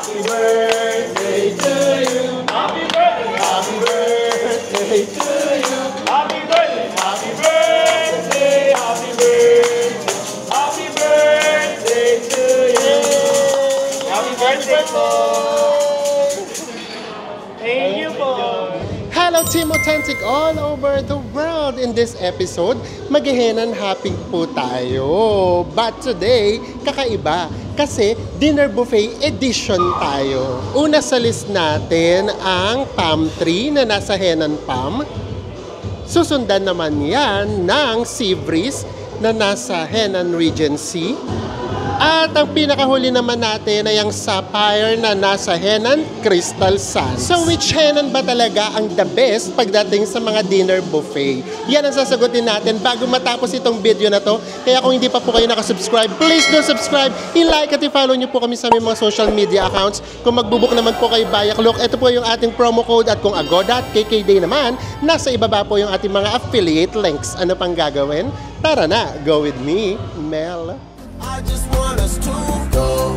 Happy birthday to you. Happy birthday. Happy birthday to you. Happy birthday. Happy birthday. Happy birthday. Happy birthday to you. Happy birthday po. Thank you po. Hello Team Authentic all over the world! In this episode, mag-henan happy po tayo. But today, kakaiba. Kasi dinner buffet edition tayo. Una sa list natin ang palm tree na nasa Henan Palm. Susundan naman yan ng Sea Breeze na nasa Henan Regency. At ang pinakahuli naman natin ay ang Sapphire na nasa Henan Crystal Sands. So which Henan ba talaga ang the best pagdating sa mga dinner buffet? Yan ang sasagutin natin bago matapos itong video na to. Kaya kung hindi pa po kayo nakasubscribe, please do subscribe, i-like at i-follow nyo po kami sa aming mga social media accounts. Kung magbubuk naman po kayo Bayaklok, ito po yung ating promo code. At kung Agoda at KKD naman, nasa ibaba po yung ating mga affiliate links. Ano pang gagawin? Tara na, go with me, Mel. I just want us to go.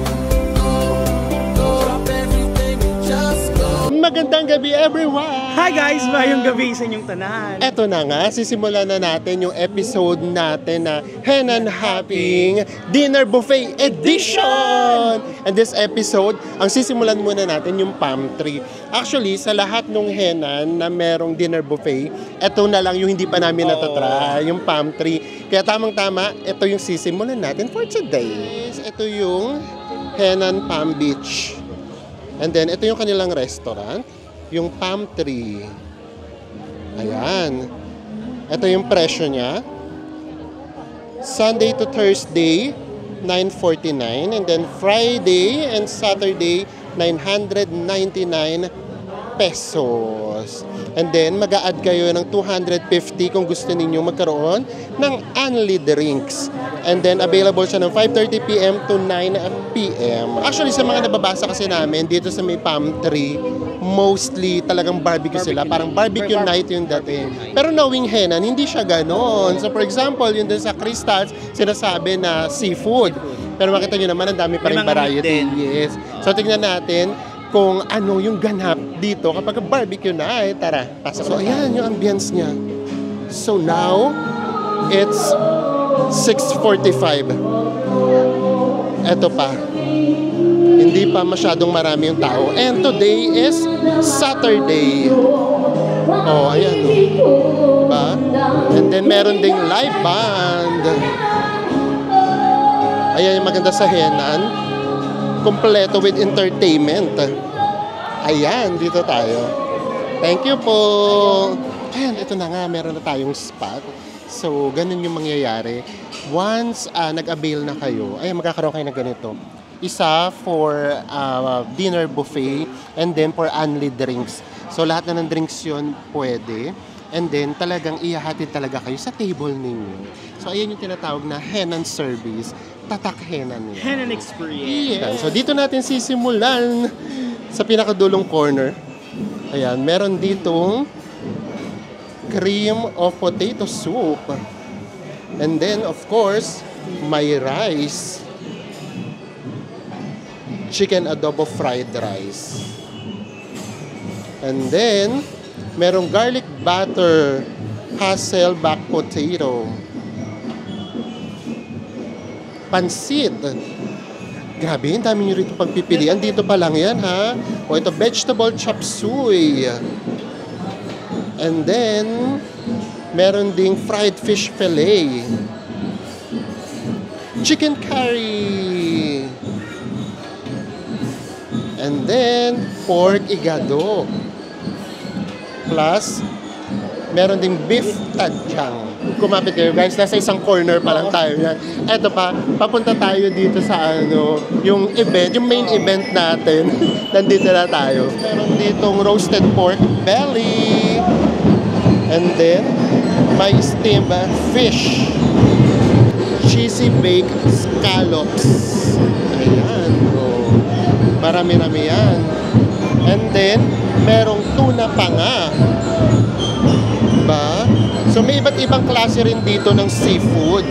Drop everything and just go. Magandang gabi everyone! Hi guys, mayong gabi sa inyong tanan. Eto na nga, sisimulan na natin yung episode natin na Henan Happy Dinner Buffet Edition! And this episode, ang sisimulan muna natin yung palm tree. Actually, sa lahat ng Henan na merong dinner buffet, eto na lang yung hindi pa namin natatry, yung palm tree. Kaya tamang-tama, ito yung sisimulan natin for today. Ito yung Henan Palm Beach. And then, ito yung kanilang restaurant, yung palm tree. Ayan. Ito yung presyo niya. Sunday to Thursday, $949. And then Friday and Saturday, $999 pesos. And then, mag-a-add kayo ng $250 kung gusto ninyo magkaroon ng only drinks. And then, available siya ng 5:30 p.m. to 9 p.m. Actually, sa mga nababasa kasi namin, dito sa may palm tree, mostly talagang barbecue sila. Parang barbecue night yung dating. Pero knowing Henan, hindi siya ganon. So, for example, yun dun sa Crystals, sinasabi na seafood. Pero makita nyo naman, ang dami pa rin variety. Yes. So, tingnan natin kung ano yung ganap dito kapag barbecue na. Tara, pasok. So, ayan yung ambience niya. So, now, it's 6:45. Eto pa. Hindi pa masyadong marami yung tao. And today is Saturday. Oh, ayan. Diba? And then, meron ding live band. Ayan yung maganda sa Henan. Kompleto with entertainment. Ayan, dito tayo. Thank you po. Ayan, ito na nga, meron na tayong spot. So, ganun yung mangyayari. Once nag-avail na kayo, ayan, magkakaroon kayo ng ganito. Isa for dinner buffet and then for only drinks. So, lahat na ng drinks yun pwede. And then, talagang ihahatid talaga kayo sa table ninyo. So, ayan yung tinatawag na Henan service. Tatak Henan yan. Henan experience. Ayan. So, dito natin sisimulan sa pinakadulong corner. Ayan, meron ditong cream of potato soup. And then, of course, may rice. Chicken adobo fried rice. And then, merong garlic butter Hasselback potato. Pansit. Grabe, ang dami nyo rito pagpipilian. Dito pa lang yan, ha? O ito, vegetable chop suey. And then, meron ding fried fish fillet. Chicken curry. And then, pork igado. Plus, meron ding beef tadjang. Kumapit kayo guys, nasa isang corner pa lang tayo yan. Eto pa, papunta tayo dito sa yung event, yung main event natin. Nandito na tayo. Meron ditong roasted pork belly. And then, may steamed fish. Cheesy baked scallops. Ayan. Oh. Marami-rami yan. And then, merong tuna pa nga. Diba? So may iba't ibang klase rin dito ng seafood.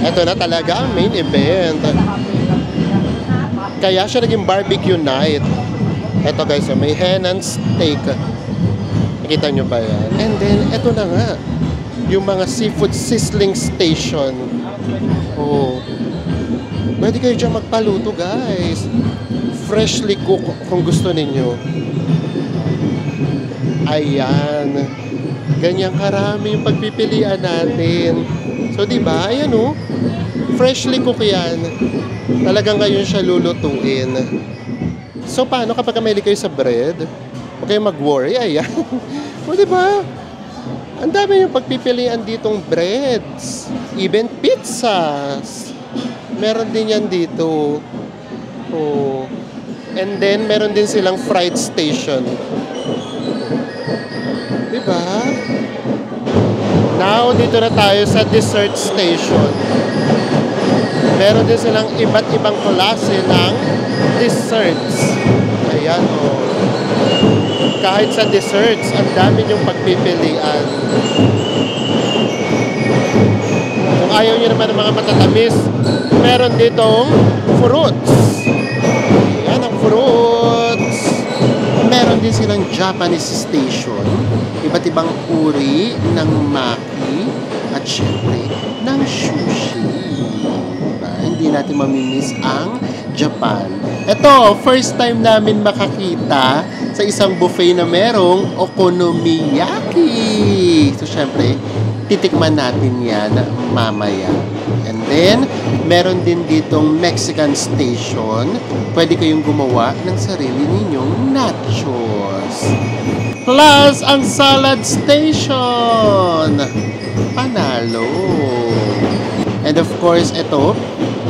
Ito na talaga ang main event. Kaya siya naging barbecue night. Eto guys, may hen and steak. Nakita nyo ba yan? And then, eto na nga. Yung mga seafood sizzling station. Oh. Pwede kayo dyan magpaluto guys. Freshly cooked kung gusto ninyo. Ayan. Ganyang karami yung pagpipilian natin. So, di ba? Ayan oh. Freshly cooked yan. Talagang ngayon siya lulutuin. So, paano kapag mahilig kayo sa bread? Huwag kayong mag-worry. Ayan. O, di ba? Ang dami yung pagpipilian ditong breads. Even pizzas. Meron din yan dito. Oh. And then, meron din silang fried station. Diba? Now, dito na tayo sa dessert station. Meron din silang iba't ibang klase ng desserts. Ayan, oh. Kahit sa desserts, ang dami yung pagpipilian. Kung ayaw nyo naman ng mga matatamis, meron ditong fruits. Ayan ang fruits. Meron din silang Japanese station. Iba't ibang uri ng maki at syempre ng sushi. Diba? Hindi natin mamimiss ang Japan. Ito, first time namin makakita sa isang buffet na merong okonomiyaki. So, syempre, titikman natin yan mamaya. And then, meron din ditong Mexican station. Pwede kayong gumawa ng sarili ninyong nachos. Plus, ang salad station. Panalo. And of course, ito,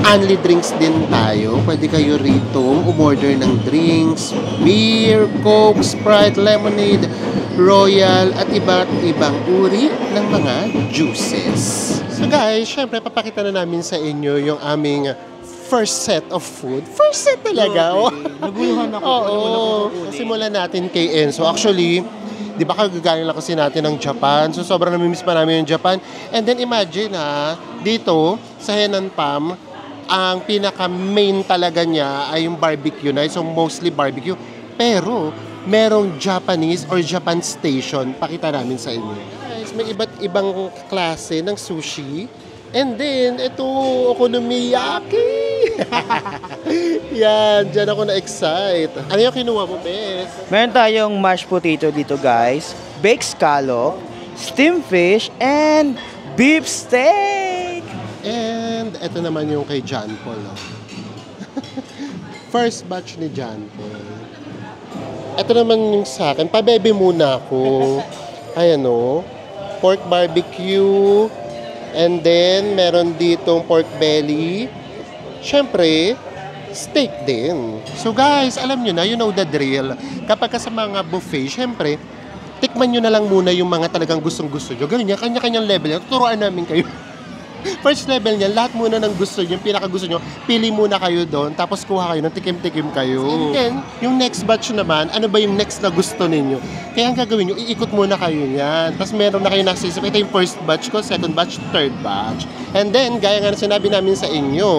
only drinks din tayo. Pwede kayo rito umorder ng drinks, beer, coke, Sprite, lemonade, royal, at iba't ibang uri ng mga juices. So guys, syempre papakita na namin sa inyo yung aming first set of food. First set talaga. Naguluhan ako. Oo. Simulan natin kay Enzo. Actually, di ba kagagaling lang kasi natin ng Japan? So sobrang namimiss pa namin yung Japan. And then imagine dito sa Henan Palm, ang pinaka-main talaga niya ay yung barbecue night. So mostly barbecue. Pero merong Japanese or Japan station. Pakita namin sa inyo. Guys, may iba't ibang klase ng sushi. And then, ito, okonomiyaki. Yan, dyan ako na-excite. Ano yung kinuha mo, Bes? Meron tayong mashed potato dito, guys. Baked scallop, steamed fish, and beef steak. And ito naman yung kay John Paul. First batch ni John Paul. Ito naman yung sa akin. Pabebe muna ako. Ayan o. Pork barbecue. And then, meron ditong pork belly. Siyempre, steak din. So guys, alam nyo na, you know the drill. Kapag sa mga buffet, siyempre, tikman nyo na lang muna yung mga talagang gustong-gusto nyo. Ganun yan, kanya-kanyang level yan. Tuturuan namin kayo. First level niya, lahat muna ng gusto nyo, yung pinaka-gusto nyo, pili muna kayo doon, tapos kuha kayo ng tikim-tikim kayo. And then, yung next batch naman, ano ba yung next na gusto ninyo? Kaya ang gagawin nyo, iikot muna kayo yan. Tapos meron na kayo nasisip, ito yung first batch ko, second batch, third batch. And then, gaya nga na sinabi namin sa inyo,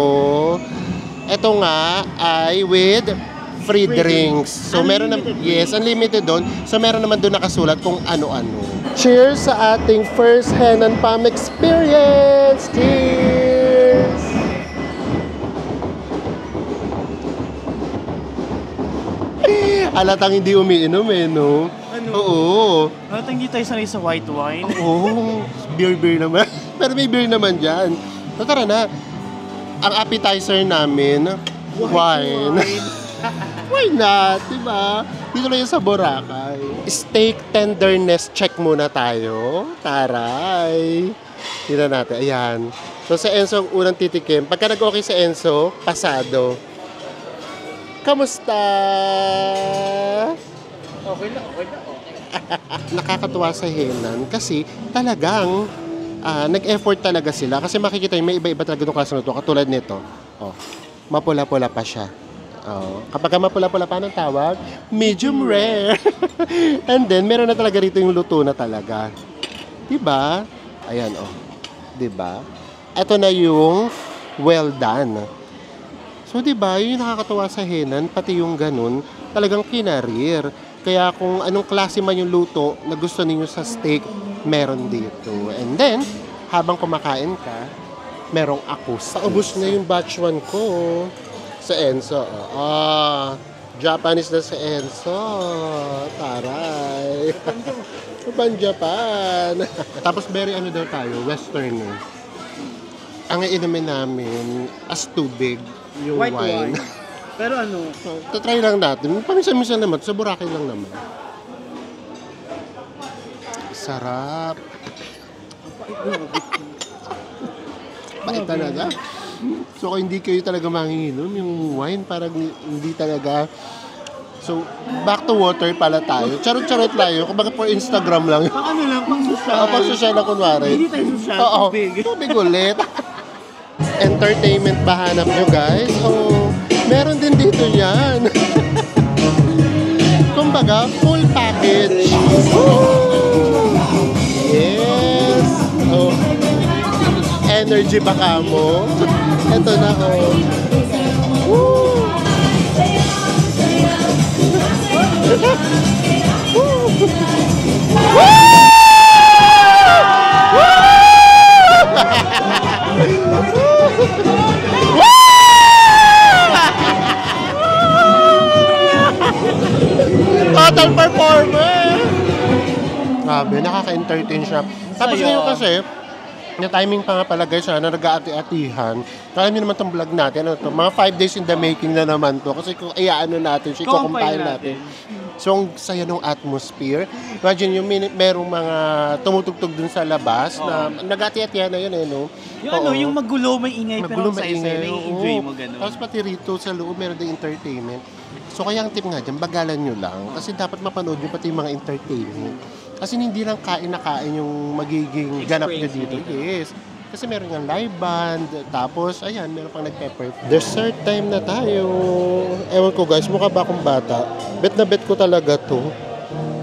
ito nga ay with free drinks. So, meron na, yes, unlimited doon. So, meron naman doon nakasulat kung ano-ano. Cheers sa ating first Henan Palm experience! Cheers! Alatang hindi umiinom no? Ano? Oo. At hindi tayo sanay sa white wine. Oo. Beer naman. Pero may beer naman dyan. So, tara na. Ang appetizer namin, wine. Why not? Diba? Dito na yun sa Boracay. Steak tenderness check muna tayo. Taray. Tignan natin. Ayan. So sa Enzo ang unang titikim. Pagka nag-okay sa Enzo, pasado. Kamusta? Okay na. Nakakatuwa sa Henan kasi talagang nag-effort talaga sila. Kasi makikita yung may iba-iba talaga itong klase na ito. Katulad nito. Oh, mapula-pula pa siya. Oh, kapag mapula-pula pa ng tawag, medium rare. And then, meron na talaga rito yung luto na talaga. Diba? Ayan, oh. Diba? Ito na yung well done. So, So, di ba, yung nakakatawa sa Henan, pati yung ganun, talagang kinarir. Kaya kung anong klase man yung luto na gusto ninyo sa steak, meron dito. And then, habang kumakain ka, merong akus. Paubos na yung batch 1 ko sa Enzo. Japanese na sa Enzo. Taray. Pan Japan. Tapos very ano daw tayo, western. Ang iinumin namin as tubig, yung White wine. wine. Pero ano, Tatry lang natin. Paminsan-minsan naman, sa Boracay lang naman. Sarap. Pait talaga. So kung hindi kayo talaga manginginom, yung wine parang hindi talaga. So, back to water pala tayo. Charot-charot lang yun. Kumbaga for Instagram lang. pang ano lang, pang social. Pang social na kunwari. Hindi tayo social, Oo, tubig. tubig ulit. Entertainment ba hanap nyo, guys? Oh, meron din dito yan. Kumbaga, full package. Woo! Yes. Oh. Energy baka mo. Ito na, oh. Woo! Total performer! Grabe, nakaka-entertain siya. Tapos Saya. ngayon kasi, na timing pa nga pala guys na nag-aati-atihan. Kaya nyo naman itong vlog natin. Ano to? Mga 5 days in the making na naman to. Kasi kung iaano natin, i-compile natin. So, ang saya ng atmosphere. Imagine yung merong mga tumutugtog dun sa labas na nag-aati-atihan na yun eh, no? Yung Oo. ano, yung magulo, may ingay, Magulo, pero maingay. saya-saya, nai-enjoy Oo. mo gano'n. Tapos pati rito sa loob, meron din entertainment. So kaya ang tip nga dyan, bagalan nyo lang. Kasi dapat mapanood nyo pati yung mga entertainment. Kasi hindi lang kain na kain yung magiging ganap nyo dito. Yes. Kasi meron nga live band. Tapos, ayan, meron pang nag-pepper. Dessert time na tayo. Ewan ko guys, mukha ba akong bata? Bet na bet ko talaga to.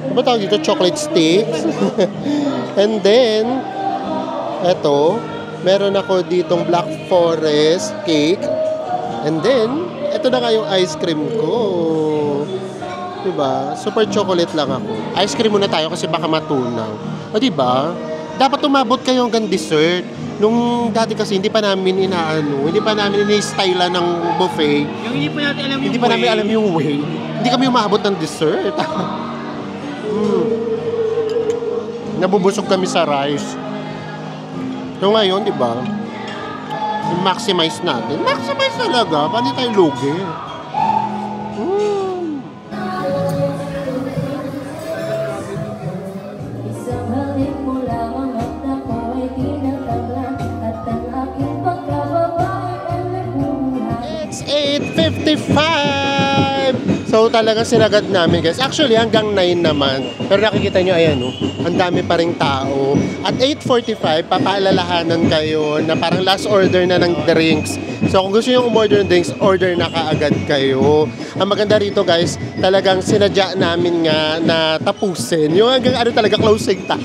Ano ba tawag dito? Chocolate sticks. And then, eto, meron ako ditong Black Forest cake. And then, ito na nga yung ice cream ko. Diba? Super chocolate lang ako. Ice cream muna tayo kasi baka matunaw. O diba? Dapat umabot kayo hanggang dessert. Nung dati kasi hindi pa namin hindi pa namin ini-style ng buffet. Yung hindi pa natin alam yung Hindi pa namin alam yung way. Hindi kami umabot ng dessert. Nabubusog kami sa rice. So ngayon, di ba? Maximize natin. Maximize talaga. Paano tayo lugi? Isang halik mo lamang at ako ay tinataglan at ang aking pagkababae ay nagmumuhay. It's 8:55! So talagang sinagad namin guys. Actually hanggang 9 naman. Pero nakikita nyo ayan ang dami pa ring tao. At 8:45 papaalalahanan kayo na parang last order na ng drinks. So kung gusto nyo umorder ng drinks, order na kaagad kayo. Ang maganda rito guys, talagang sinadya namin nga na tapusin. Yung hanggang talaga closing time.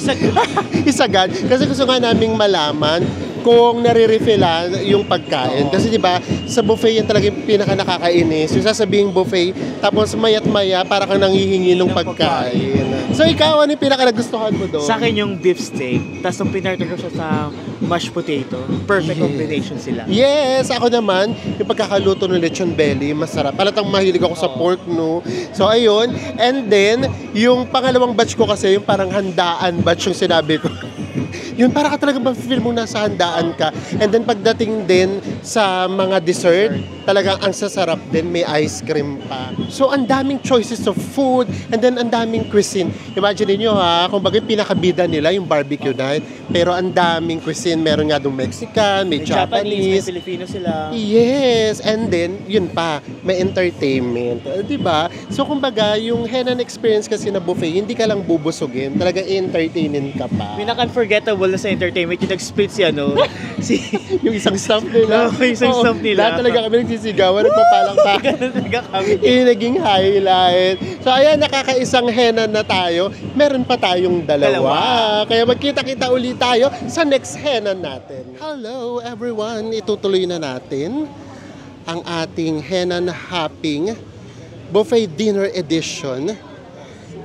Isagad. Kasi gusto nga naming malaman kung nare-refillan yung pagkain. Kasi di ba sa buffet yan talaga yung pinaka nakakainis. Yung sasabihin buffet, tapos mayat maya para kang nanghihingi ng pagkain. So ikaw, ano yung pinaka nagustuhan mo doon? Sa akin yung beef steak, tapos nung pinartner ko siya sa mashed potato, perfect combination sila. Yes, ako naman, yung pagkakaluto ng lechon belly, masarap. Palatang mahilig ako sa pork, no? So, ayun. And then, yung pangalawang batch ko kasi, yung parang handaan batch yung sinabi ko. Yun, para ka talaga ma-feel mo nasa handaan ka. And then, pagdating din sa mga dessert, talagang ang sasarap din, may ice cream pa. So, ang daming choices of food, and then ang daming cuisine. Imagine niyo ha, kung bagay pinakabida nila, yung barbecue night, pero ang daming cuisine. Meron nga doon Mexican, may May Japanese, may Japanese. Filipino sila. Yes, and then, yun pa, may entertainment. Diba? So, kumbaga, yung Henan experience kasi na buffet, hindi ka lang bubusugin, talagang entertainin ka pa. Pinaka-unforgettable na sa entertainment, yung nag-split si Yung isang staff nila. Oo, yung isang Oo, staff nila. Lahat talaga kami nagsisigawan, nagpapalang pa. Ganun talaga kami. Yung naging highlight. So, ayan, nakakaisang Henan na tayo. Meron pa tayong dalawa. Kaya magkita-kita ulit tayo sa next Henan natin. Hello, everyone. Itutuloy na natin ang ating Henan Hopping Buffet Dinner Edition.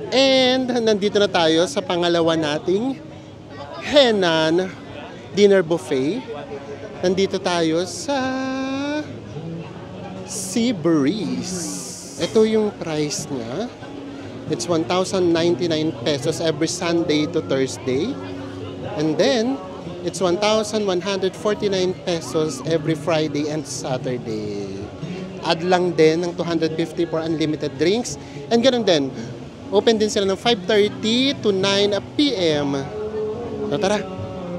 And nandito na tayo sa pangalawa nating Henan Dinner Buffet. Nandito tayo sa Sea Breeze. Ito yung price niya. It's 1,099 pesos every Sunday to Thursday. And then, it's 1,149 pesos every Friday and Saturday. Add lang din ng 250 for unlimited drinks. And ganoon din, open din sila ng 5:30 to 9 p.m. So tara,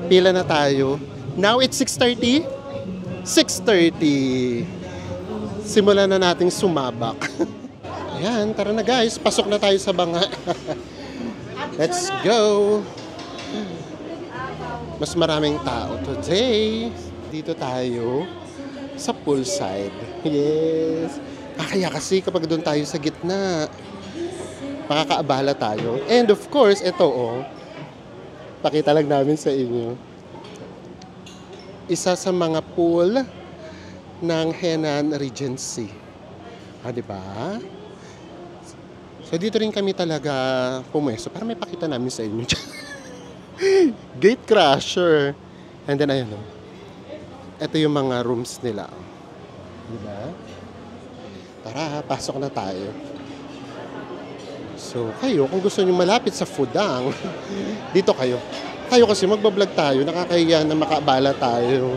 pila na tayo. Now it's 6:30. 6:30. Simulan na nating sumabak. Ayan, tara na guys. Pasok na tayo sa banga. Let's go. Mas maraming tao today. Dito tayo sa poolside. Yes. Kaya kasi kapag doon tayo sa gitna, makakaabala tayo. And of course, ito pakita lang namin sa inyo. Isa sa mga pool ng Henan Regency. Diba? So dito rin kami talaga pumwesto para may pakita namin sa inyo. Gate crasher. And then ayun, ito yung mga rooms nila. Diba? Tara, pasok na tayo. So kayo, kung gusto nyo malapit sa Fudang, dito kayo. Tayo kasi magbablog tayo, nakakahiya na makaabala tayo.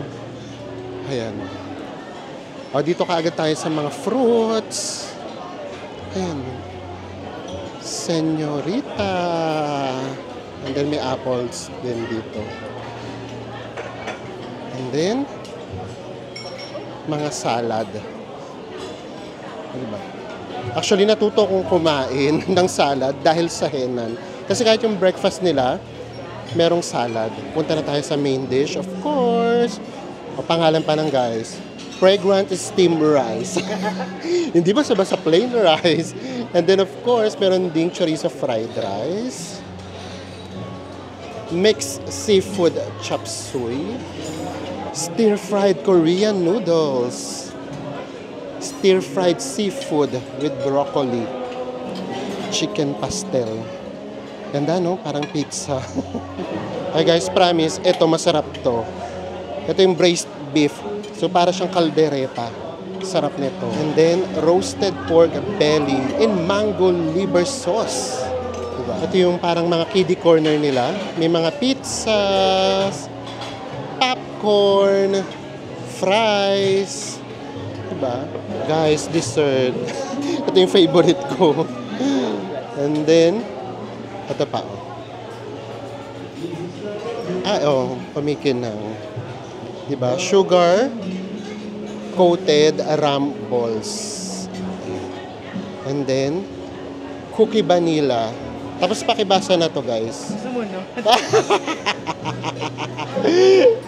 Ayan. O dito kaagad tayo sa mga fruits. Ayan. Senyorita. And then may apples din dito. And then, mga salad. Diba? Actually, natuto kong kumain ng salad dahil sa Henan. Kasi kahit yung breakfast nila, merong salad. Punta na tayo sa main dish, of course. O pangalan pa ng guys. Fragrant steamed rice. Hindi ba sa plain rice? And then of course, meron ding chorizo fried rice. Mixed seafood chop suey. Stir-fried Korean noodles. Stir-fried seafood with broccoli. Chicken pastel. Ganda no? Parang pizza. Ay guys, promise, ito masarap to. Ito yung braised beef. So para siyang kaldereta. Sarap nito. And then, roasted pork belly in mango liver sauce. Diba? Ito yung parang mga kiddie corner nila. May mga pizzas, popcorn, fries. Diba? Guys, dessert. Ito yung favorite ko. And then, ito pa. Pamikin ng, diba? Sugar coated ram balls. And then, cookie vanilla. Tapos pakibasa na to, guys. Sumuno.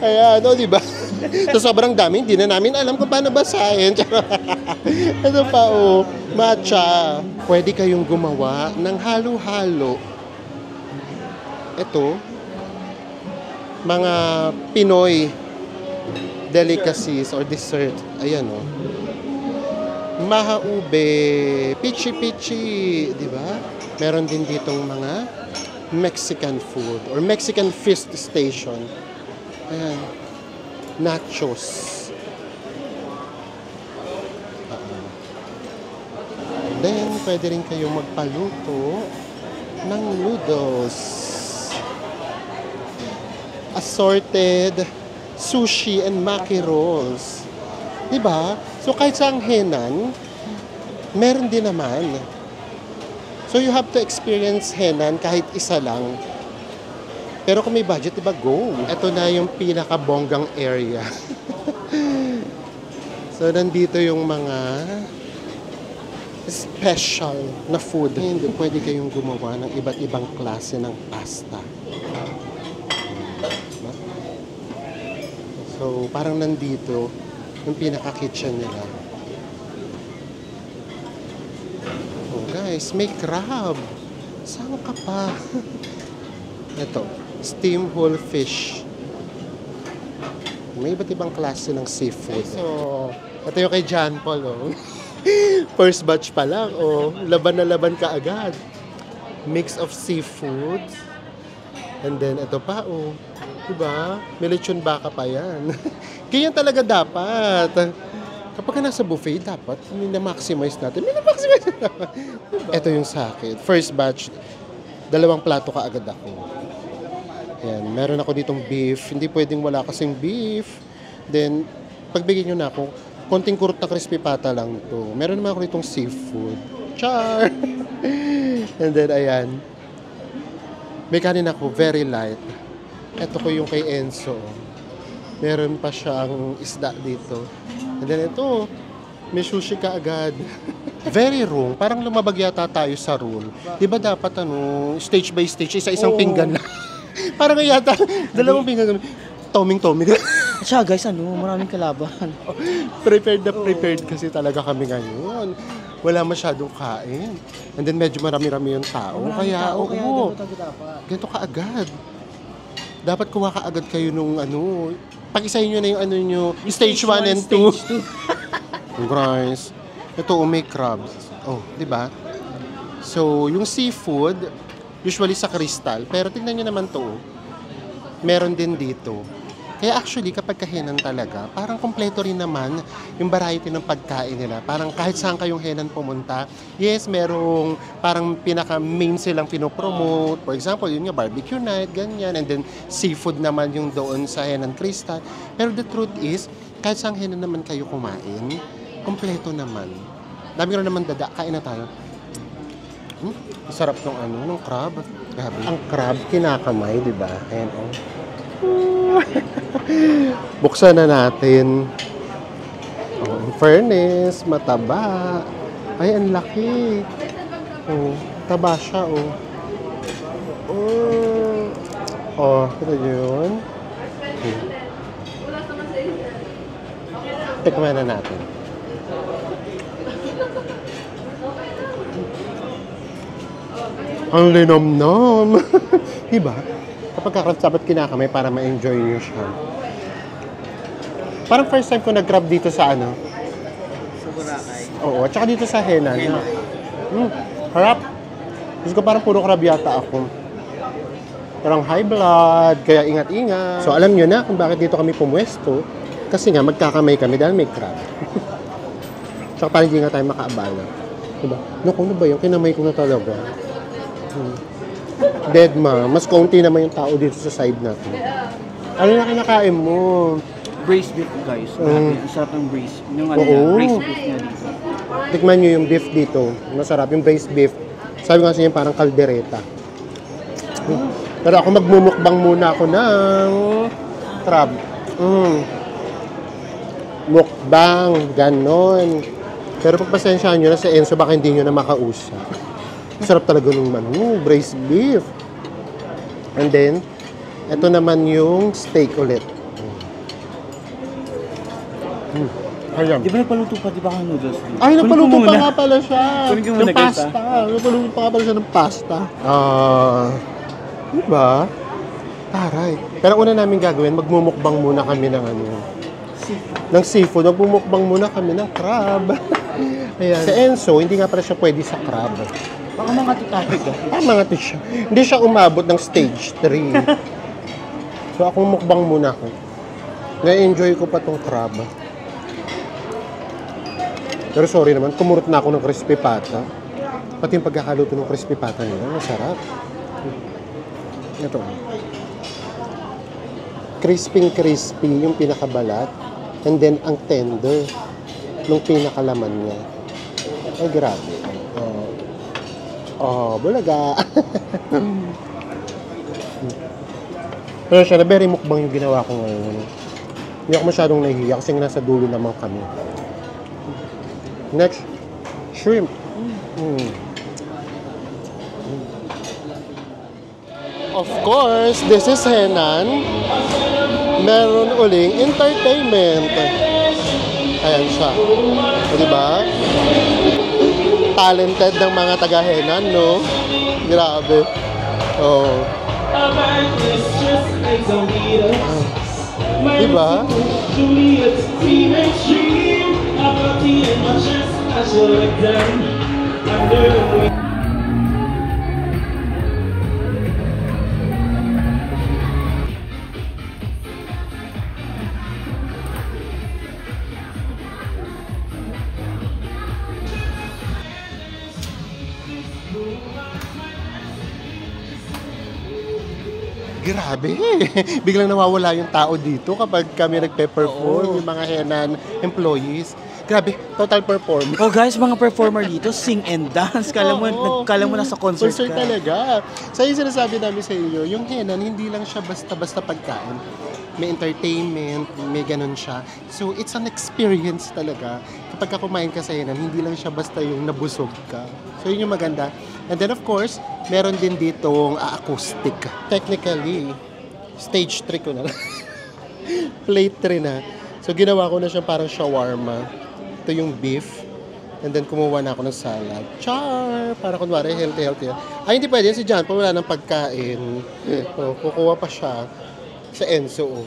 Ayan, diba? So, sobrang dami. Hindi na namin alam kung paano basahin. Ito pa, matcha. Pwede kayong gumawa ng halo-halo. Ito, mga Pinoy delicacies or dessert. Ayan, mahaube, pichi-pichi, di ba? Meron din ditong mga Mexican food or Mexican feast station. Ayan. Nachos. Then, pwede rin kayong magpaluto ng noodles. Assorted sushi and maki rolls. Diba? So, kahit sa Henan, meron din naman. So, you have to experience Henan kahit isa lang. Pero kung may budget, diba, go. Ito na yung pinakabonggang area. So, nandito yung mga special na food. Hindi, pwede kayong gumawa ng iba't ibang klase ng pasta. So, parang nandito yung pinaka-kitchen nila. Oh, guys, may crab. Saan ka pa? Ito, steam whole fish. May iba't ibang klase ng seafood. So, Ito yung kay John Paul, oh. First batch pa lang, oh. Laban na laban ka agad. Mix of seafood. And then, ito pa, oh. Diba? May lechon baka pa yan. Ganyan talaga dapat. Kapag ka nasa buffet, dapat minamaximize natin. Minamaximize natin. Diba? Ito yung sa akin. First batch, 2 plato ka agad ako. Ayan, meron ako ditong beef. Hindi pwedeng wala kasing beef. Then, pagbigyan nyo na ako, konting kurot na crispy pata lang to. Meron naman ako ditong seafood. Char! And then, ayan. May kanin ako, very light. Ito ko yung kay Enzo. Meron pa siyang isda dito. And then ito, may sushi ka agad. Very wrong. Parang lumabag yata tayo sa rule. Di ba dapat stage by stage, isa-isang pinggan na. Parang yata, 2 pinggan. Toming-toming. Siya guys, maraming kalaban. Prepared na prepared kasi talaga kami ngayon. Wala masyadong kain. And then medyo marami-rami yung tao. Kaya, oo. Ganito ka agad. Dapat kuha ka agad kayo nung pag-isahin nyo na yung nyo, stage 1 and 2. Guys, ito may crabs. Oh, di ba? So, yung seafood, usually sa crystal. Pero tingnan nyo naman to. Meron din dito. Kaya actually, kapag kahenan talaga, parang kompleto rin naman yung variety ng pagkain nila. Parang kahit saan kayong henan pumunta, yes, merong parang pinaka-main silang pinopromote. For example, yun nga, barbecue night, ganyan. And then, seafood naman yung doon sa Henan Crystal. Pero the truth is, kahit saan henan naman kayo kumain, kompleto naman. Dami ko naman kain na tayo. Sarap ng crab. Grabe. Ang crab, kinakamay, di ba? Ayan, oh. Buksan na natin. Oh, in fairness, mataba. Ay, ang laki. Oh, taba siya, oh. Oh, kita nyo yun? Tikman na natin. Ang linom-nom. Diba? Kapag dapat kinakamay para ma-enjoy nyo siya. Parang first time ko nag-grab dito sa Sa Boracay. Oo, at saka dito sa Henan. Harap. Gusto ko parang puro crab yata ako. Parang high blood, kaya ingat-ingat. So alam nyo na kung bakit dito kami pumwesto. Kasi nga magkakamay kami dahil may crab. Tsaka parang hindi nga tayo makaabala. Diba? Naku, ano ba yun? Kinamay ko na talaga. Dead ma. Mas kaunti naman yung tao dito sa side natin. Ano na kinakain mo? Braised beef guys. Grabe, ang sarap ng braised. Yung braised beef niya dito. Tikman nyo yung beef dito. Masarap yung braised beef. Sabi ko kasi yung parang kaldereta. Pero ako magmumukbang muna ako ng crab. Mukbang. Ganon. Pero pagpasensyahan nyo na sa Enzo, baka hindi nyo na makausap. Sarap talaga nung braised beef. And then, ito naman yung steak ulit. Ayan. Di ba nagpaluto pa, di ba kang noodles? Ay, nagpaluto pa nga pala siya. Kunin ko muna, Ng pasta. Nagpaluto pa nga pala siya ng pasta. Diba? Taray. Pero una namin gagawin, magmumukbang muna kami ng ng seafood. Magmumukbang muna kami ng crab. Ayan. Si Enzo, hindi nga pala siya pwede sa crab. Baka mga titapig ka. Mga siya. Hindi siya umabot ng stage 3. So, akong mukbang muna ako. Na-enjoy ko pa tong crab. Pero sorry naman, kumurot na ako ng crispy pata. Pati yung pagkakaluto ng crispy pata nila, masarap. Ito. Crispy yung pinakabalat. And then, ang tender nung pinakalaman niya. Ay, grabe. Bulaga. Pero siya, na very mukbang yung ginawa ko ngayon. Hindi ako masyadong nahihiya kasi nasa dulo naman kami. Next, shrimp. Of course, this is Henan. Meron uling entertainment. Ayan siya. O, diba? Talented ng mga taga-Henan, no? Grabe. Oh. Diba? Grabe! Biglang nawawala yung tao dito kapag kami nagpe-perform, yung mga Henan employees. Grabe, total perform. Oh guys, mga performer dito, sing and dance. Kala mo nasa concert Concert ka. talaga. So yung sinasabi namin sa inyo, yung Henan, hindi lang siya basta-basta pagkain. May entertainment, may ganun siya. So it's an experience talaga. Kapag ka kumain ka sa Henan, hindi lang siya basta yung nabusog ka. So yun yung maganda. And then of course, meron din ditong acoustic. Technically, stage 3 ko na. Plate 3 na. So ginawa ko na siya parang shawarma. Ito yung beef. And then kumuha na ako ng salad. Char! Para kunwari healthy. Ay, hindi pwede. Si John, wala ng pagkain. Oh, kukuha pa siya sa Enzo.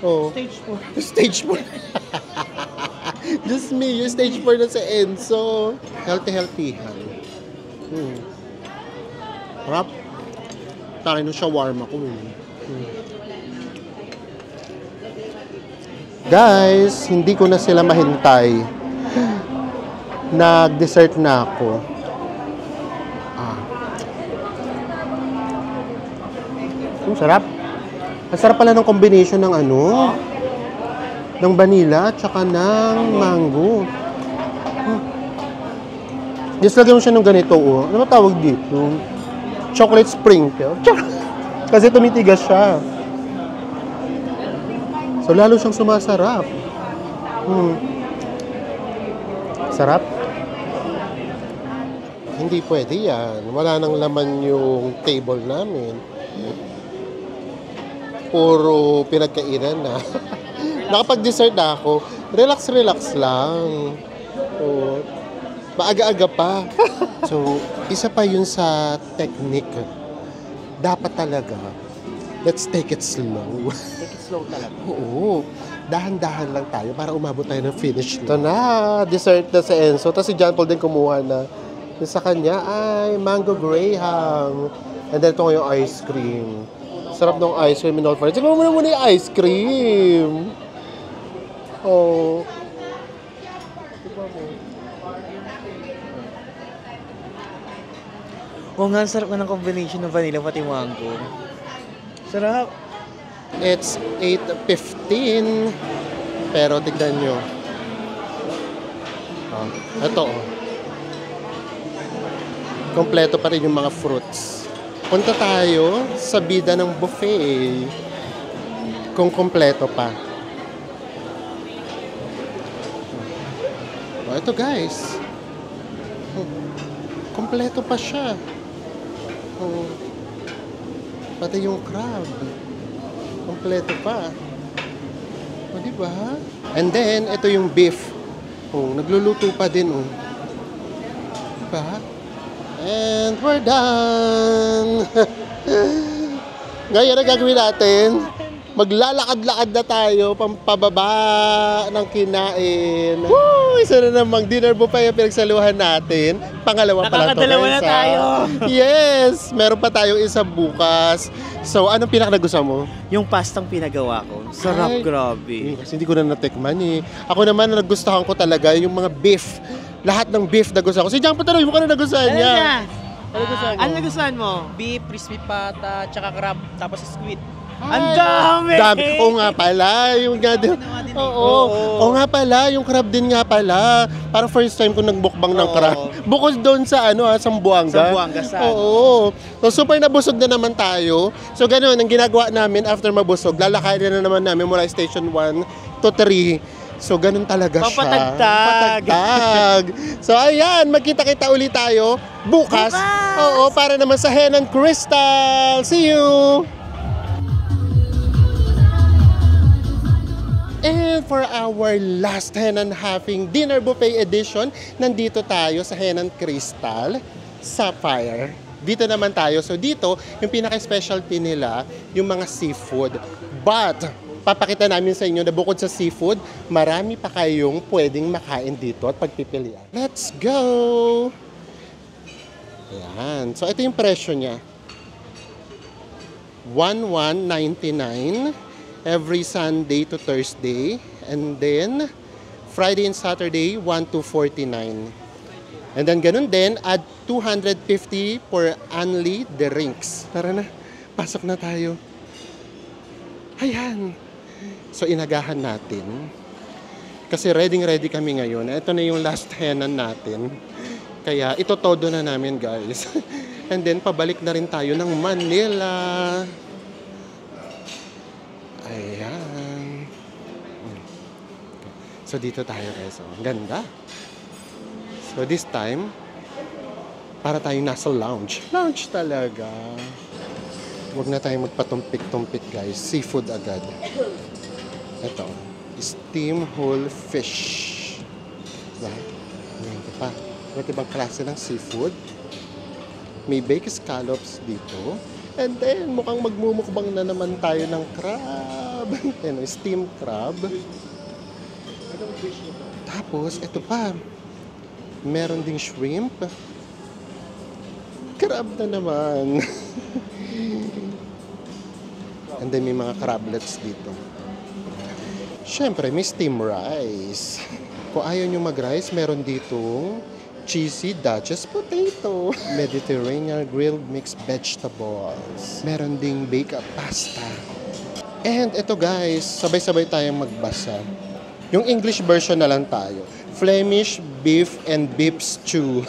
Oh. Stage 4. Stage 4. Just me, yung stage 4 na sa Enzo. Healthy. Harap. Takin ng shawarma ko. Guys, hindi ko na sila mahintay. Nag-dessert na ako. Sarap. Ang sarap pala ng combination ng ng vanilla at saka ng mango. Just lagyan mo siya ng ganito, oh. Ano tawag dito? Chocolate sprinkle. Kasi tumitigas siya. So, lalo siyang sumasarap. Sarap. Hindi pwede yan. Wala nang laman yung table namin. Puro pinagkainan na. Nakapag-dessert na ako. Relax lang. Oh. Maaga-aga pa. So, isa pa yun sa technique. Dapat talaga, let's take it slow. Take it slow talaga. Oo. Dahan-dahan lang tayo para umabot tayo ng finish. Ito na, dessert na sa Enzo. Tapos si John Paul din kumuha na. Yung sa kanya ay mango graham. And then ito yung ice cream. Sarap ng ice cream in all fairness. Siguro muna yung ice cream. Oh. Oo nga, sarap nga ng combination ng vanilla pati mango. Sarap. It's 8:15. Pero tignan nyo. Ito. Kompleto pa rin yung mga fruits. Punta tayo sa bida ng buffet. Kung kompleto pa. Ito guys. Kompleto pa siya. Pati yung crab. Kompleto pa. O, diba? And then, ito yung beef. Nagluluto pa din, Diba? And we're done! Ngayon, ang gagawin natin, maglalakad-lakad na tayo pampababa ng kinain. Woo! Isa na namang dinner buffet yung pinagsaluhan natin. Pangalawa pa lang to. Nakakadalawa na tayo. Yes! Meron pa tayong isa bukas. So, anong pinakanagustuhan mo? Yung pastang pinagawa ko. Sarap, Ay, grabe. Kasi hindi ko na natikman eh. Ako naman, nagustuhan ko talaga yung mga beef. Lahat ng beef nagustuhan ko. Si Jang Patanoy, mo ka na nagustuhan niya. Ano gustuhan mo? Ano nagustuhan mo? Beef, crispy pata, tsaka crab, tapos squid. Ang dami! Oo nga pala, yung nga din. Oo nga pala, yung crab din nga pala. Parang first time ko nagbukbang ng crab. Bukod doon sa Sambuanga. Sambuanga saan? Oo. So super nabusog na naman tayo. So ganoon ang ginagawa namin after mabusog. Lalakarin na naman namin mula station 1 to 3. So ganun talaga siya. Papatagtag. So ayan, magkita-kita ulit tayo bukas. Oo, para naman sa Henan Crystal. See you! And for our last Henan Having Dinner Buffet Edition, nandito tayo sa Henan Crystal Sapphire. Dito naman tayo. So dito, yung pinaka-specialty nila, yung mga seafood. But, papakita namin sa inyo na bukod sa seafood, marami pa kayong pwedeng makain dito at pagpipilian. Let's go! Ayan. So, ito yung presyo niya. 1199 every Sunday to Thursday. And then, Friday and Saturday, 1249. And then, ganun din, add 250 for only drinks. Tara na, pasok na tayo. Ayan. So, inagahan natin. Kasi ready kami ngayon. Ito na yung last henan natin. Kaya, ito todo na namin, guys. And then, pabalik na rin tayo ng Manila. Ayan. So, dito tayo, guys. Ang ganda. So, this time, para tayong nasa lounge. Lounge talaga. Huwag na tayong magpatumpik-tumpik, guys. Seafood agad. Ito. Steam whole fish. Diba? Ito pa. Iba't ibang klase ng seafood. May baked scallops dito. And then, mukhang magmumukbang na naman tayo ng crab. Ayan, steamed crab. Tapos, ito pa. Meron ding shrimp. Crab na naman. And then, may mga crablets dito. Siyempre, may steam rice. Kung ayaw nyo mag-rice, meron ditong cheesy Duchess potato. Mediterranean grilled mixed vegetables. Meron ding baked pasta. And ito guys, sabay-sabay tayong magbasa. Yung English version na lang tayo. Flemish beef and beef stew.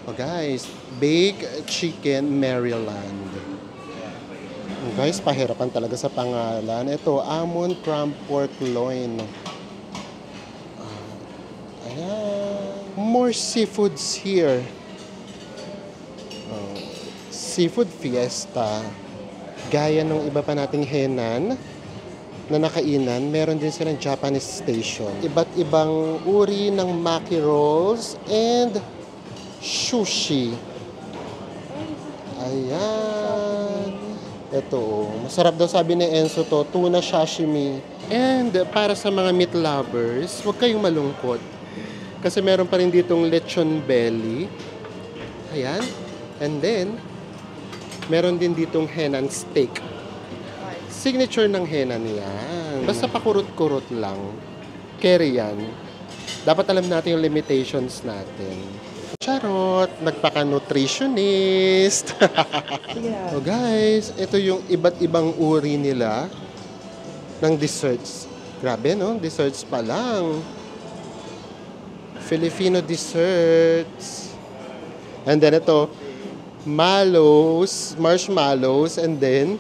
Oh guys, baked chicken Maryland. Oh guys, pahirapan talaga sa pangalan. Ito, almond crumb pork loin. Ayan. More seafoods here. Seafood fiesta. Gaya ng iba pa nating henan na nakainan, meron din silang Japanese station. Iba't ibang uri ng maki rolls and sushi. Ayan. Ito, masarap daw sabi ni Enzo to, tuna sashimi. And para sa mga meat lovers, huwag kayong malungkot. Kasi meron pa rin ditong lechon belly. Ayan. And then, meron din ditong henan steak. Signature ng henan yan. Basta pakurot-kurot lang. Carry yan. Dapat alam natin yung limitations natin. Charot! Nagpaka-nutritionist! So guys, ito yung iba't ibang uri nila ng desserts. Grabe, no? Desserts pa lang. Filipino desserts. And then ito, marshmallows, and then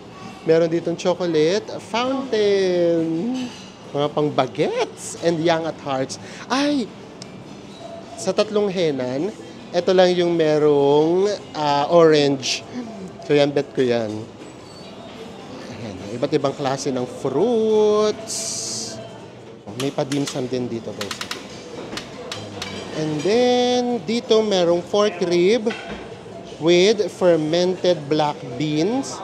meron ditong chocolate fountain. Mga pang baguettes and young at hearts. Ay! Sa tatlong henan, ito lang yung merong orange. So yan, bet ko yan. Ayan, iba't ibang klase ng fruits. May pa-dimsum din dito, guys. And then, dito merong pork rib with fermented black beans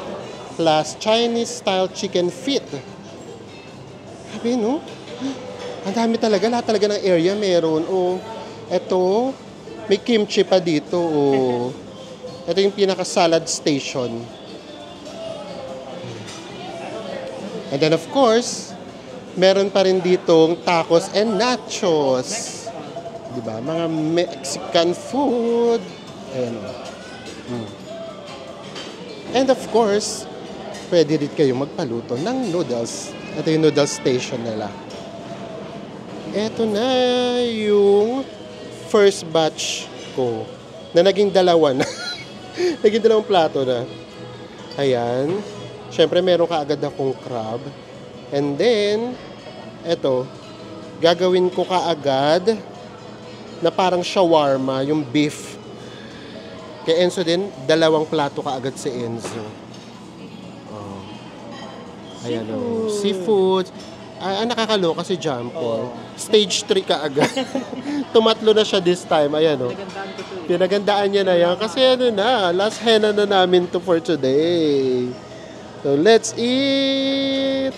plus Chinese-style chicken feet. Sabi, no? Ang dami talaga. Lahat talaga ng area meron. Oh, eto, may kimchi pa dito. Oh. Ito yung pinaka-salad station. And then, of course, meron pa rin ditong tacos and nachos. Diba? Mga Mexican food. Ayan. And of course, pwede rin kayo magpaluto ng noodles. Ito yung noodle station nila. Ito na yung first batch ko na naging dalawa na. Naging dalawang plato na. Ayan. Siyempre, meron ka agad akong crab. And then, eto, gagawin ko kaagad na parang shawarma, yung beef. Kay Enzo din, dalawang plato kaagad si Enzo. Oh. Ayan o. Seafood. Ay, nakakaloka si John Paul. Stage 3 kaagad. Tumatlo na siya this time. Ayan o. Pinagandaan niya na yan. Kasi ano na, last henna na namin to for today. So, let's eat!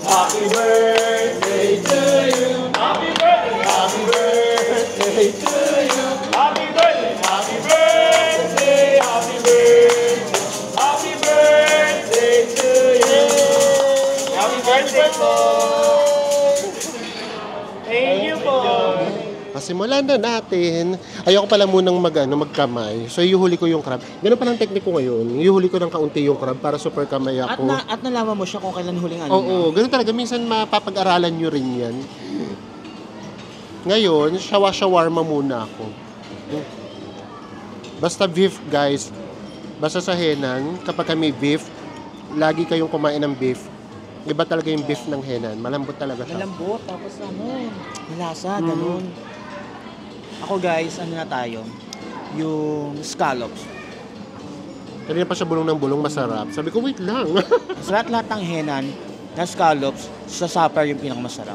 Happy birthday to you. Happy birthday. Happy birthday to you. Happy birthday. Happy birthday. Happy birthday. Happy birthday to you. Happy birthday po. Thank you po. Simulan na natin. Ayoko pala munang magkamay. So, iuhuli ko yung crab. Ganun pa ng teknik ko ngayon. Iuhuli ko ng kaunti yung crab para super kamay ako. At nalaman mo siya kung kailan huling ano. Oo, ganun talaga. Minsan mapapag-aralan nyo rin yan. Ngayon, shawarma muna ako. Basta beef, guys. Basta sa Henan, kapag kami beef, lagi kayong kumain ng beef. Iba talaga yung beef ng Henan. Malambot talaga siya. Malambot, tapos malasa, ganun. Ako guys, ano na tayo? Yung scallops. Kanina pa siya bulong ng bulong, masarap. Sabi ko, wait lang. Sa lahat ng Henan na scallops, sa supper yung pinakamasarap.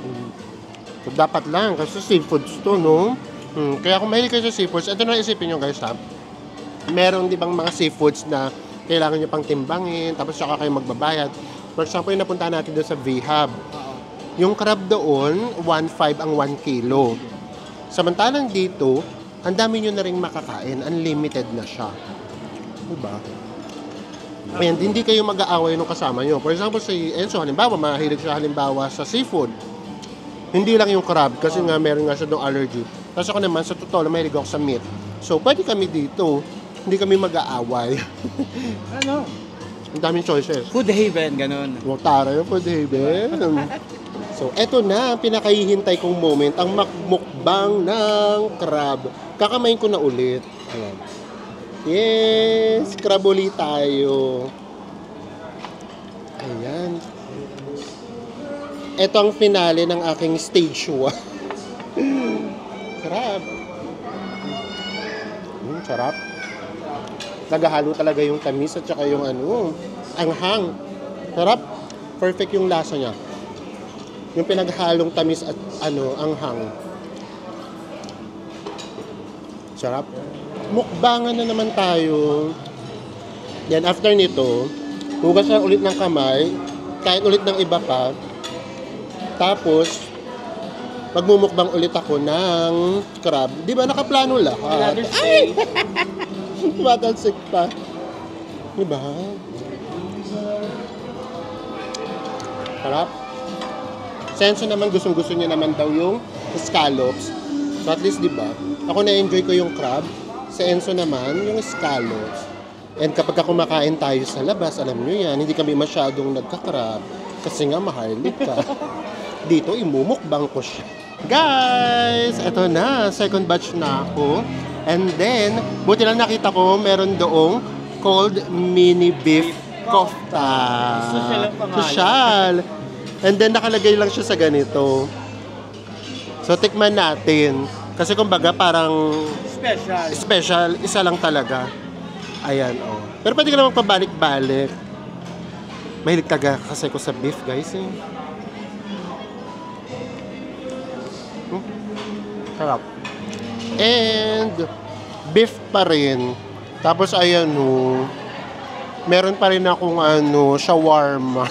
So, dapat lang, kasi seafoods to, no? Kaya kung mahilig kayo sa seafoods, ito na isipin nyo guys, ha? Meron di bang mga seafoods na kailangan nyo pang timbangin, tapos saka kayo magbabayad. For example, yung napunta natin doon sa V-Hub. Yung crab doon, 1.5 ang 1 kilo. Samantalang dito, ang dami nyo na rin makakain. Unlimited na siya. Diba? And hindi kayo mag-aaway nung kasama nyo. For example, si Enzo, halimbawa, mahilig siya halimbawa sa seafood. Hindi lang yung crab, kasi nga meron nga siya doong allergy. Tapos ako naman, sa totoo, mahilig ako sa meat. So, pwede kami dito. Hindi kami mag-aaway. Ano? Ang daming choices. Food haven, ganun. Tara yung food haven. So, eto na ang pinakahihintay kong moment, ang mukbang ng crab. Kakamayin ko na ulit. Ayan. Yes! Crab ulit tayo. Ayan. Eto ang finale ng aking stage 1. Crab. Sarap. Naghahalo talaga yung tamis at saka yung anghang. Sarap. Perfect yung lasa niya. Yung pinaghalong tamis at anghang. Sarap. Mukbangan na naman tayo. Yan, after nito, hugas lang ulit ng kamay, kain ulit ng iba pa. Tapos, magmumukbang ulit ako ng crab. Di ba nakaplano lahat? Ay! Tumatalsik pa. Di ba? Sarap. Senso naman, gustong-gusto niya naman daw yung scallops. So at least, di ba? Ako na-enjoy ko yung crab. Si Enzo naman, yung scallops. And kapag kumakain tayo sa labas, alam nyo yan, hindi kami masyadong nagkakrab. Kasi nga, maharlik ka. Dito, imumukbang ko siya. Guys, eto na. Second batch na ako. And then, buti lang nakita ko, meron doong cold mini beef kofta. Social ang pangalan. Social. And then, nakalagay lang siya sa ganito. So, tikman natin. Kasi kumbaga, parang special, isa lang talaga. Ayan, oh. Pero pwede ka naman pabalik-balik. Mahilig taga kasi ko sa beef, guys, eh. Sarap. And, beef pa rin. Tapos, ayan, oh. Meron pa rin akong, shawarma.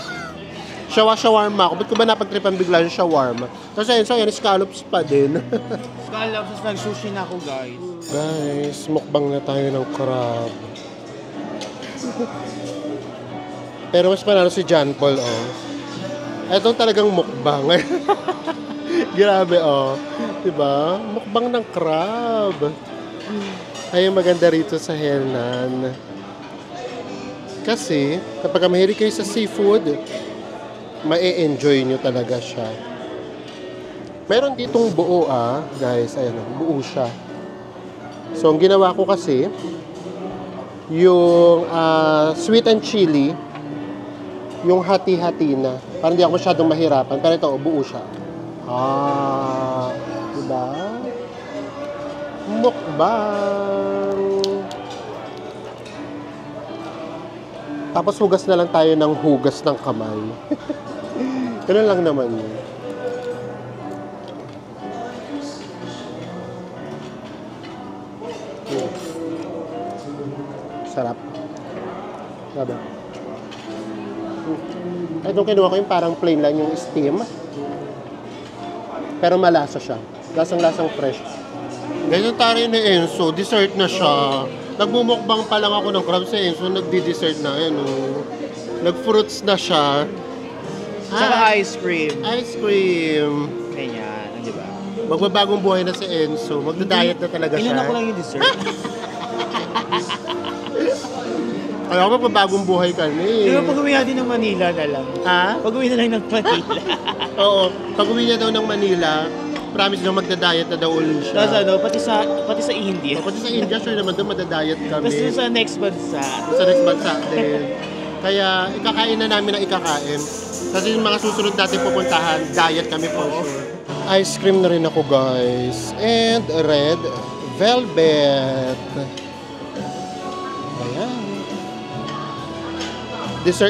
Shawarma ako. Ba't ko ba napagtripan bigla yung shawarma? Kasi ayun, so yan, scallops pa din. Scallops, nag-sushi na ako, guys. Guys, mukbang na tayo ng crab. Pero mas panalo si John Paul, oh. Etong talagang mukbang. Grabe, oh. Diba? Mukbang ng crab. Ay, maganda rito sa Henan. Kasi, kapag mahilig kayo sa seafood, ma-enjoy nyo talaga siya. Meron ditong buo, guys. Ayan, buo siya. So, ang ginawa ko kasi, yung sweet and chili, yung hati-hati na. Parang hindi ako masyadong mahirapan. Pero ito, buo siya. Diba? Mukbang! Tapos hugas na lang tayo ng hugas ng kamay. Ganun lang naman yun. Sarap. Sarap. Itong kinuha ko yung parang plain lang yung steam. Pero malasa siya. Lasang-lasang fresh. Ganyan tayo ni Enzo, dessert na siya. Nagmumukbang pa lang ako ng crab si Enzo, nagdi-dessert na. Ayan, oh. Nag-fruits na siya. Saka ice cream. Ice cream. Ganyan, di ba? Magbabagong buhay na si Enzo. Magda-diet na talaga siya. Inuna ko lang yung dessert. Kaya ako magbabagong buhay kami. Di ba pag uwi natin ng Manila na lang? Ha? Pag uwi na lang ng Manila. Oo. Pag uwi niya daw ng Manila, promise daw magda-diet na daw ulit siya. Tapos ano, pati sa India. Pati sa India, sure naman doon magda-diet kami. Tapos sa next bansa. Sa next bansa din. Kaya ikakain na namin ang ikakain. Kasi yung mga susunod natin pupuntahan, diet kami for sure. Ice cream na rin ako guys. And red velvet. Ayan.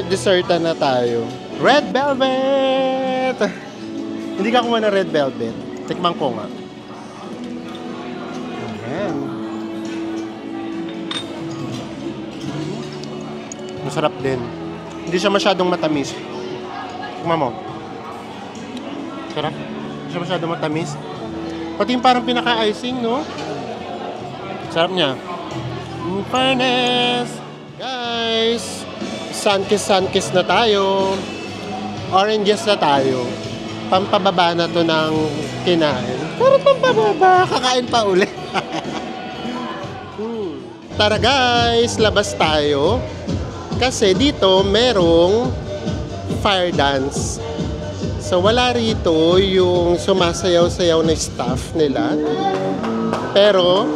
Dessertan na tayo. Red velvet! Hindi ka kuha ng red velvet. Tikman ko nga. Ayan. Masarap din. Hindi siya masyadong matamis. Tikman mo. Sarap. Hindi siya masyadong matamis. Pati yung parang pinaka-icing, no? Sarap niya. In fairness! Guys! Sun-kiss na tayo. Oranges na tayo. Pampababa na to ng kinain. Pero pampababa, kakain pa ulit. Tara guys, labas tayo. Kasi dito merong fire dance. So wala rito yung sumasayaw-sayaw na staff nila. Pero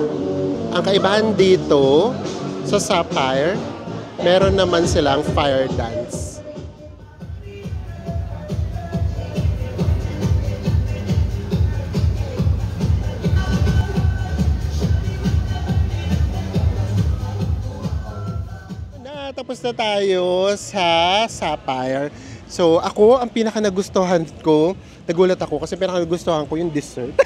ang kaibahan dito sa Sapphire, meron naman silang fire dance. Tapos na tayo sa Sapphire. So ako, ang pinaka nagustuhan ko, nagulat ako kasi pinaka nagustuhan ko yung dessert.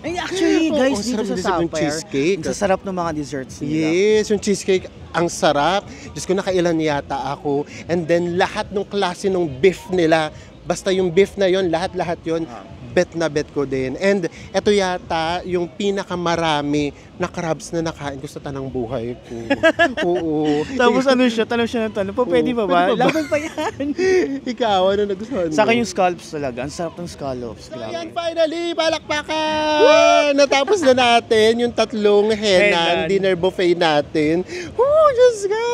Ay, actually, guys, Oo, dito sarap sa din yung Sapphire, cheesecake. ang sasarap ng mga desserts nila. Yes, yung cheesecake, ang sarap. Diyos ko, nakailan yata ako. And then, lahat ng klase ng beef nila, basta yung beef na yon, lahat-lahat yon, bet na bet ko din. And eto yata yung pinakamarami na crabs na nakain ko sa tanang buhay ko. Oo. Tapos ano siya, tanong siya ng tanong, pwede pa ba? Pwede pa ba? Laban pa yan. Ikaw, ano nagustuhan mo? Sa akin yung scallops talaga, ang sarap ng scallops. Ayan, Grabe. finally, palakpakan! Natapos na natin yung tatlong henan Henan. dinner buffet natin. Oh, Diyos ka!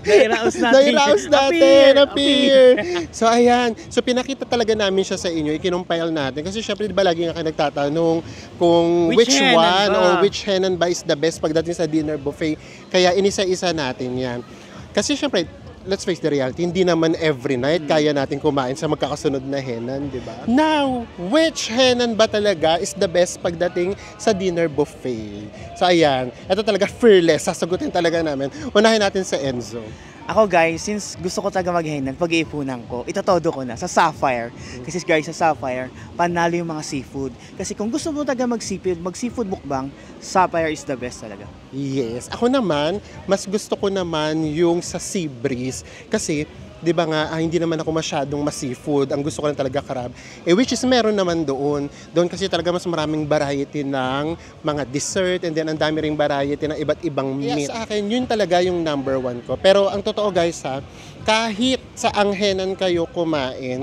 Nairaos natin. Nairaos natin, Appear! So, ayan. So, pinakita talaga namin siya sa inyo. Ikinumpile natin. Kasi syempre, di ba lagi nga kayo nagtatanong kung which henan one ba? or which henan ba is the best pagdating sa dinner buffet. Kaya inisa-isa natin yan. Kasi syempre, let's face the reality, hindi naman every night kaya natin kumain sa magkakasunod na henan, di ba? Now, which henan ba talaga is the best pagdating sa dinner buffet? So ayan, ito talaga fearless, sasagutin talaga namin. Unahin natin sa Enzo. Ako guys, since gusto ko talaga maghenan, pag-iipunan ko, itatodo ko na sa Sapphire. Kasi guys, sa Sapphire, panalo yung mga seafood. Kasi kung gusto mo talaga mag-seafood mukbang, Sapphire is the best talaga. Yes. Ako naman, mas gusto ko naman yung sa Sea Breeze. Kasi, di ba nga, hindi naman ako masyadong ma-seafood. Ang gusto ko lang talaga crab. Which is meron naman doon. Doon kasi talaga mas maraming variety ng mga dessert and then ang dami ring variety ng iba't ibang meat. Sa akin, yun talaga yung number one ko. Pero ang totoo guys ha, kahit sa anghenan kayo kumain,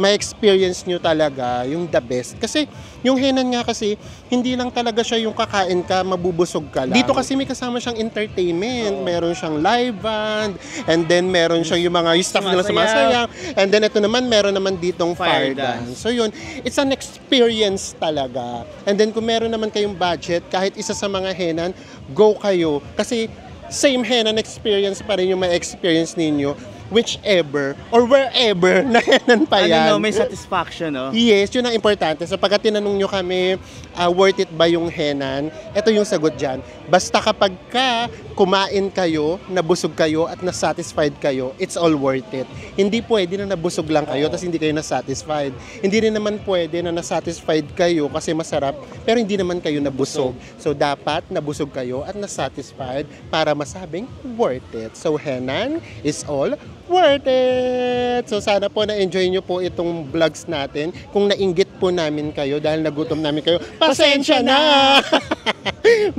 may experience nyo talaga yung the best. Kasi yung henan nga kasi, hindi lang talaga siya yung kakain ka, mabubusog ka lang. Dito kasi may kasama siyang entertainment. Meron siyang live band, and then meron siyang yung mga staff nila sumasayaw. And then ito naman, meron naman ditong fire dance. So yun, it's an experience talaga. And then kung meron naman kayong budget, kahit isa sa mga henan, go kayo. Kasi same henan experience pa rin yung may experience ninyo, whichever or wherever na henan pa yan. Ano no, may satisfaction, no? Yes, yun ang importante. So pagka tinanong nyo kami, worth it ba yung henan? Ito yung sagot dyan. Basta kapag ka kumain kayo, nabusog kayo at nasatisfied kayo, it's all worth it. Hindi pwede na nabusog lang kayo tapos hindi kayo nasatisfied. Hindi rin naman pwede na nasatisfied kayo kasi masarap pero hindi naman kayo nabusog. So dapat nabusog kayo at nasatisfied para masabing worth it. So Henan is all worth it! So sana po na-enjoy nyo po itong vlogs natin. Kung nainggit po namin kayo dahil nagutom namin kayo, pasensya na!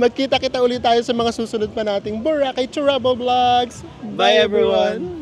Magkita-kita ulit tayo sa mga susunod pa nating Boracay Travel Vlogs. Bye everyone!